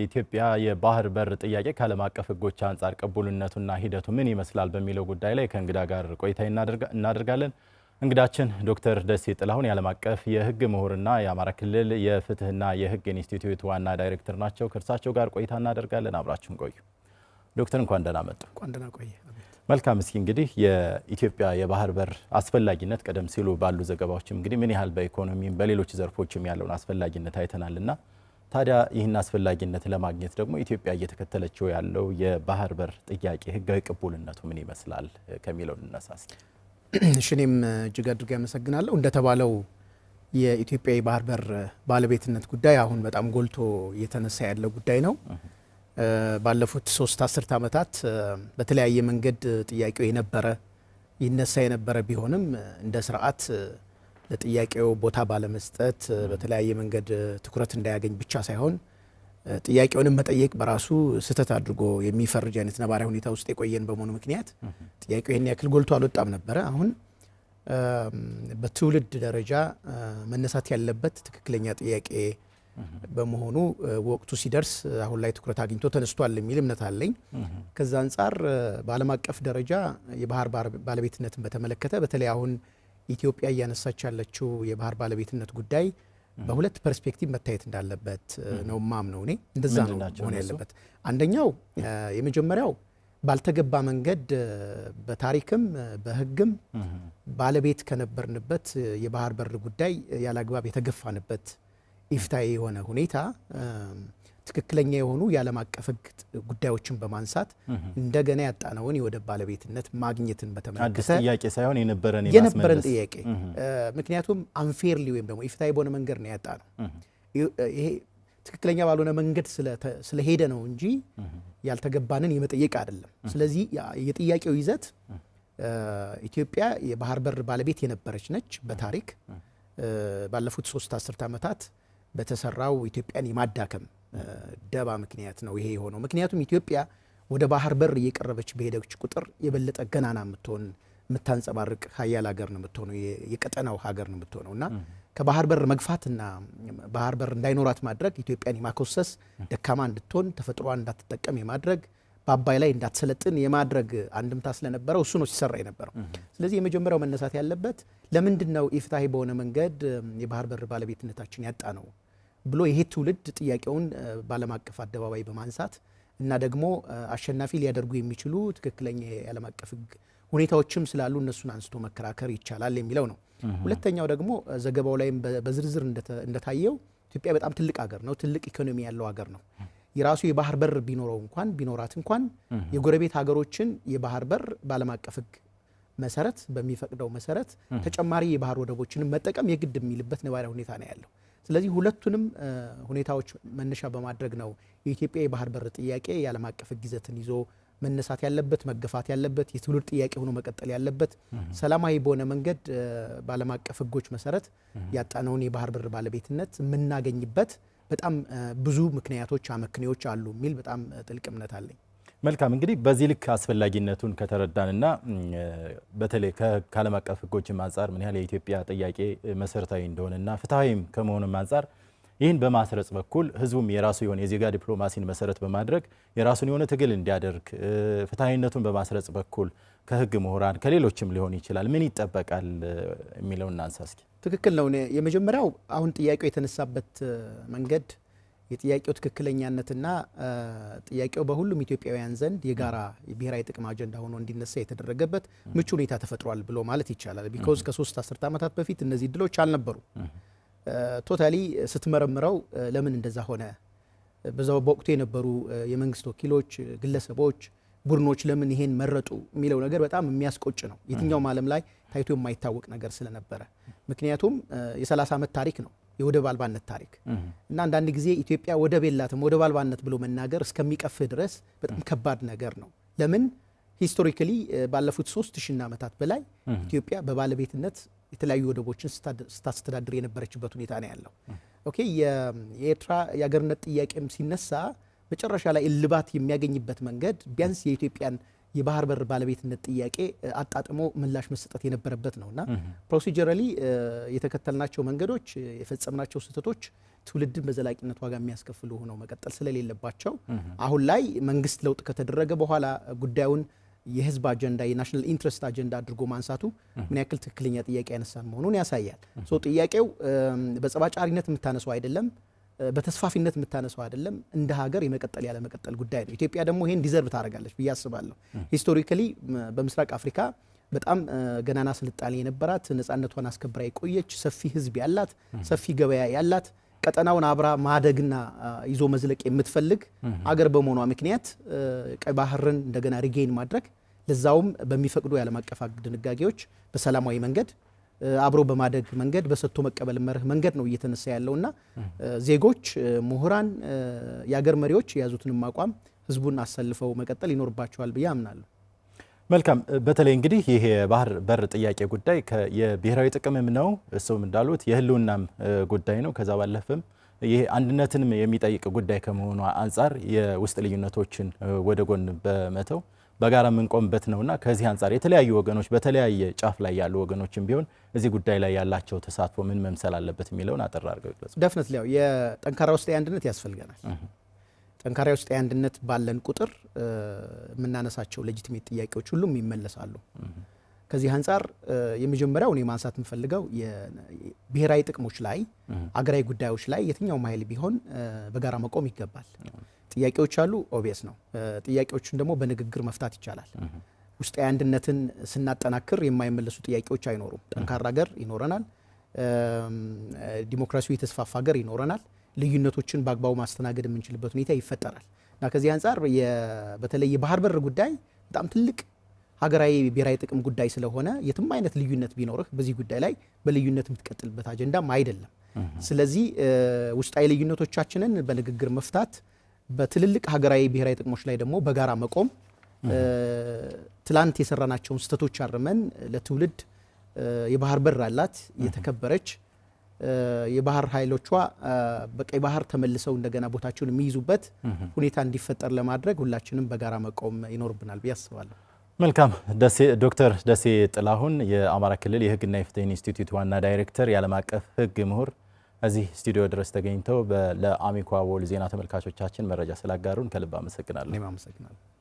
ኢትዮጵያ የባህር በር ጥያቄ ከዓለም አቀፍ ሕጎች አንጻር ቅቡልነቱና ሂደቱ ምን ይመስላል በሚለው ጉዳይ ላይ ከእንግዳ ጋር ቆይታ እናደርጋለን። እንግዳችን ዶክተር ደሴ ጥላሁን የዓለም አቀፍ የሕግ ምሁርና የአማራ ክልል የፍትህና የሕግ ኢንስቲትዩት ዋና ዳይሬክተር ናቸው። ከእርሳቸው ጋር ቆይታ እናደርጋለን። አብራችሁን ቆዩ። ዶክተር እንኳን ደህና መጡ። እንኳን ደህና ቆየ። መልካም። እስኪ እንግዲህ የኢትዮጵያ የባህር በር አስፈላጊነት ቀደም ሲሉ ባሉ ዘገባዎችም እንግዲህ ምን ያህል በኢኮኖሚም በሌሎች ዘርፎችም ያለውን አስፈላጊነት አይተናልና ታዲያ ይህን አስፈላጊነት ለማግኘት ደግሞ ኢትዮጵያ እየተከተለችው ያለው የባህር በር ጥያቄ ህጋዊ ቅቡልነቱ ምን ይመስላል ከሚለው እንነሳስ። እኔም እጅግ አድርጌ አመሰግናለሁ። እንደተባለው የኢትዮጵያ የባህር በር ባለቤትነት ጉዳይ አሁን በጣም ጎልቶ እየተነሳ ያለ ጉዳይ ነው። ባለፉት 3 አስርት ዓመታት በተለያየ መንገድ ጥያቄው ይነሳ የነበረ ቢሆንም እንደ ስርዓት ለጥያቄው ቦታ ባለመስጠት በተለያየ መንገድ ትኩረት እንዳያገኝ ብቻ ሳይሆን ጥያቄውንም መጠየቅ በራሱ ስህተት አድርጎ የሚፈርጅ አይነት ነባራዊ ሁኔታ ውስጥ የቆየን በመሆኑ ምክንያት ጥያቄው ይህን ያክል ጎልቶ አልወጣም ነበረ። አሁን በትውልድ ደረጃ መነሳት ያለበት ትክክለኛ ጥያቄ በመሆኑ ወቅቱ ሲደርስ አሁን ላይ ትኩረት አግኝቶ ተነስቷል የሚል እምነት አለኝ። ከዛ አንጻር በዓለም አቀፍ ደረጃ የባህር ባለቤትነትን በተመለከተ በተለይ አሁን ኢትዮጵያ እያነሳች ያለችው የባህር ባለቤትነት ጉዳይ በሁለት ፐርስፔክቲቭ መታየት እንዳለበት ነው ማምነው። እኔ እንደዛ ነው መሆን ያለበት። አንደኛው የመጀመሪያው ባልተገባ መንገድ በታሪክም በሕግም ባለቤት ከነበርንበት የባህር በር ጉዳይ ያላግባብ የተገፋንበት ኢፍትሐዊ የሆነ ሁኔታ ትክክለኛ የሆኑ የዓለም አቀፍ ሕግ ጉዳዮችን በማንሳት እንደገና ያጣነውን የወደብ ባለቤትነት ማግኘትን በተመለከተ ጥያቄ ሳይሆን የነበረን ጥያቄ ምክንያቱም አንፌርሊ ወይም ደግሞ ኢፍትሐዊ በሆነ መንገድ ነው ያጣነው። ይሄ ትክክለኛ ባልሆነ መንገድ ስለሄደ ነው እንጂ ያልተገባንን የመጠየቅ አይደለም። ስለዚህ የጥያቄው ይዘት ኢትዮጵያ የባህር በር ባለቤት የነበረች ነች። በታሪክ ባለፉት 3 አስርት ዓመታት በተሰራው ኢትዮጵያን የማዳከም ደባ ምክንያት ነው ይሄ የሆነው። ምክንያቱም ኢትዮጵያ ወደ ባህር በር እየቀረበች በሄደች ቁጥር የበለጠ ገናና የምትሆን የምታንጸባርቅ ሀያል ሀገር ነው የምትሆነው፣ የቀጠናው ሀገር ነው የምትሆነው እና ከባህር በር መግፋትና ባህር በር እንዳይኖራት ማድረግ ኢትዮጵያን የማኮሰስ ደካማ እንድትሆን ተፈጥሯን እንዳትጠቀም የማድረግ በአባይ ላይ እንዳትሰለጥን የማድረግ አንድምታ ስለነበረው እሱ ነው ሲሰራ የነበረው። ስለዚህ የመጀመሪያው መነሳት ያለበት ለምንድን ነው ኢፍትሐዊ በሆነ መንገድ የባህር በር ባለቤትነታችን ያጣ ነው ብሎ ይሄ ትውልድ ጥያቄውን በዓለም አቀፍ አደባባይ በማንሳት እና ደግሞ አሸናፊ ሊያደርጉ የሚችሉ ትክክለኛ የዓለም አቀፍ ሕግ ሁኔታዎችም ስላሉ እነሱን አንስቶ መከራከር ይቻላል የሚለው ነው። ሁለተኛው ደግሞ ዘገባው ላይም በዝርዝር እንደታየው ኢትዮጵያ በጣም ትልቅ ሀገር ነው፣ ትልቅ ኢኮኖሚ ያለው ሀገር ነው። የራሱ የባህር በር ቢኖራት እንኳን የጎረቤት ሀገሮችን የባህር በር በዓለም አቀፍ ሕግ መሰረት በሚፈቅደው መሰረት ተጨማሪ የባህር ወደቦችን መጠቀም የግድ የሚልበት ነባራዊ ሁኔታ ነው ያለው። ስለዚህ ሁለቱንም ሁኔታዎች መነሻ በማድረግ ነው የኢትዮጵያ የባህር በር ጥያቄ የዓለም አቀፍ ሕግ ይዘትን ይዞ መነሳት ያለበት፣ መገፋት ያለበት፣ የትውልድ ጥያቄ ሆኖ መቀጠል ያለበት፣ ሰላማዊ በሆነ መንገድ በዓለም አቀፍ ሕጎች መሰረት ያጣነውን የባህር በር ባለቤትነት የምናገኝበት በጣም ብዙ ምክንያቶች አመክንዮች አሉ የሚል በጣም ጥልቅ እምነት አለኝ። መልካም። እንግዲህ በዚህ ልክ አስፈላጊነቱን ከተረዳንና በተለይ ከዓለም አቀፍ ሕጎችም አንጻር ምን ያህል የኢትዮጵያ ጥያቄ መሰረታዊ እንደሆነና ፍትሐዊም ከመሆኑም አንጻር ይህን በማስረጽ በኩል ህዝቡም የራሱ የሆነ የዜጋ ዲፕሎማሲን መሰረት በማድረግ የራሱን የሆነ ትግል እንዲያደርግ ፍትሐዊነቱን በማስረጽ በኩል ከህግ ምሁራን ከሌሎችም ሊሆን ይችላል ምን ይጠበቃል የሚለውን እናንሳ እስኪ። ትክክል ነው። የመጀመሪያው አሁን ጥያቄው የተነሳበት መንገድ የጥያቄው ትክክለኛነትና ጥያቄው በሁሉም ኢትዮጵያውያን ዘንድ የጋራ የብሔራዊ ጥቅም አጀንዳ ሆኖ እንዲነሳ የተደረገበት ምቹ ሁኔታ ተፈጥሯል ብሎ ማለት ይቻላል። ቢኮዝ ከ3 አስርት ዓመታት በፊት እነዚህ እድሎች አልነበሩ። ቶታሊ ስትመረምረው ለምን እንደዛ ሆነ፣ በዛው በወቅቱ የነበሩ የመንግስት ወኪሎች፣ ግለሰቦች፣ ቡድኖች ለምን ይሄን መረጡ የሚለው ነገር በጣም የሚያስቆጭ ነው። የትኛውም ዓለም ላይ ታይቶ የማይታወቅ ነገር ስለነበረ ምክንያቱም የ30 ዓመት ታሪክ ነው የወደብ አልባነት ታሪክ እና አንዳንድ ጊዜ ኢትዮጵያ ወደብ የላትም ወደብ አልባነት ብሎ መናገር እስከሚቀፍህ ድረስ በጣም ከባድ ነገር ነው። ለምን ሂስቶሪካሊ ባለፉት 3000 ዓመታት በላይ ኢትዮጵያ በባለቤትነት የተለያዩ ወደቦችን ስታስተዳድር የነበረችበት ሁኔታ ነው ያለው። ኦኬ የኤርትራ የሀገርነት ጥያቄም ሲነሳ መጨረሻ ላይ እልባት የሚያገኝበት መንገድ ቢያንስ የኢትዮጵያን የባህር በር ባለቤትነት ጥያቄ አጣጥሞ ምላሽ መሰጠት የነበረበት ነውና ፕሮሲጀራሊ የተከተልናቸው መንገዶች የፈጸምናቸው ስህተቶች ትውልድን በዘላቂነት ዋጋ የሚያስከፍሉ ሆነው መቀጠል ስለሌለባቸው አሁን ላይ መንግስት ለውጥ ከተደረገ በኋላ ጉዳዩን የህዝብ አጀንዳ የናሽናል ኢንትረስት አጀንዳ አድርጎ ማንሳቱ ምን ያክል ትክክለኛ ጥያቄ ያነሳን መሆኑን ያሳያል። ጥያቄው በጸባጫሪነት የምታነሳው አይደለም፣ በተስፋፊነት የምታነሳው አይደለም። እንደ ሀገር የመቀጠል ያለ መቀጠል ጉዳይ ነው። ኢትዮጵያ ደግሞ ይሄን ዲዘርቭ ታደርጋለች ብዬ አስባለሁ። ሂስቶሪካሊ በምስራቅ አፍሪካ በጣም ገናና ስልጣኔ የነበራት ነፃነቷን አስከብራ የቆየች ሰፊ ህዝብ ያላት ሰፊ ገበያ ያላት ቀጠናውን አብራ ማደግና ይዞ መዝለቅ የምትፈልግ አገር በመሆኗ ምክንያት ቀይ ባህርን እንደገና ሪጌን ማድረግ ለዛውም በሚፈቅዱ የዓለም አቀፍ ድንጋጌዎች በሰላማዊ መንገድ አብሮ በማደግ መንገድ በሰጥቶ መቀበል መርህ መንገድ ነው እየተነሳ ያለውና ዜጎች፣ ምሁራን፣ የአገር መሪዎች የያዙትን አቋም ህዝቡን አሰልፈው መቀጠል ይኖርባቸዋል ብዬ አምናለሁ። መልካም። በተለይ እንግዲህ ይሄ የባህር በር ጥያቄ ጉዳይ የብሔራዊ ጥቅምም ነው፣ እሱም እንዳሉት የህልውናም ጉዳይ ነው። ከዛ ባለፈም ይሄ አንድነትንም የሚጠይቅ ጉዳይ ከመሆኑ አንጻር የውስጥ ልዩነቶችን ወደ ጎን በመተው በጋራ የምንቆምበት ነውና ከዚህ አንጻር የተለያዩ ወገኖች በተለያየ ጫፍ ላይ ያሉ ወገኖችም ቢሆን እዚህ ጉዳይ ላይ ያላቸው ተሳትፎ ምን መምሰል አለበት የሚለውን አጠር አድርገው ይግለጹ። ደፍነት ሊያው የጠንካራ ውስጣዊ አንድነት ያስፈልገናል። ጠንካራ ውስጣዊ አንድነት ባለን ቁጥር የምናነሳቸው ሌጂቲሜት ጥያቄዎች ሁሉም ይመለሳሉ። ከዚህ አንጻር የመጀመሪያው እኔ ማንሳት የምፈልገው የብሔራዊ ጥቅሞች ላይ አገራዊ ጉዳዮች ላይ የትኛውም ኃይል ቢሆን በጋራ መቆም ይገባል። ጥያቄዎች አሉ፣ ኦብቪየስ ነው። ጥያቄዎችን ደግሞ በንግግር መፍታት ይቻላል። ውስጣዊ አንድነትን ስናጠናክር የማይመለሱ ጥያቄዎች አይኖሩም። ጠንካራ ሀገር ይኖረናል። ዲሞክራሲው የተስፋፋ ሀገር ይኖረናል። ልዩነቶችን በአግባቡ ማስተናገድ የምንችልበት ሁኔታ ይፈጠራል እና ከዚህ አንጻር በተለይ የባህር በር ጉዳይ በጣም ትልቅ ሀገራዊ ብሔራዊ ጥቅም ጉዳይ ስለሆነ የትም አይነት ልዩነት ቢኖርህ በዚህ ጉዳይ ላይ በልዩነት የምትቀጥልበት አጀንዳም አይደለም። ስለዚህ ውስጣዊ ልዩነቶቻችንን በንግግር መፍታት፣ በትልልቅ ሀገራዊ ብሔራዊ ጥቅሞች ላይ ደግሞ በጋራ መቆም፣ ትላንት የሰራናቸውን ስህተቶች አርመን ለትውልድ የባህር በር አላት የተከበረች የባህር ኃይሎቿ በቀይ ባህር ተመልሰው እንደገና ቦታቸውን የሚይዙበት ሁኔታ እንዲፈጠር ለማድረግ ሁላችንም በጋራ መቆም ይኖርብናል ብዬ አስባለሁ። መልካም። ዶክተር ደሴ ጥላሁን የአማራ ክልል የሕግና የፍትህ ኢንስቲትዩት ዋና ዳይሬክተር፣ የዓለም አቀፍ ሕግ ምሁር እዚህ ስቱዲዮ ድረስ ተገኝተው ለአሚኮ አቦል ዜና ተመልካቾቻችን መረጃ ስላጋሩን ከልብ አመሰግናለሁ። እኔም አመሰግናለሁ።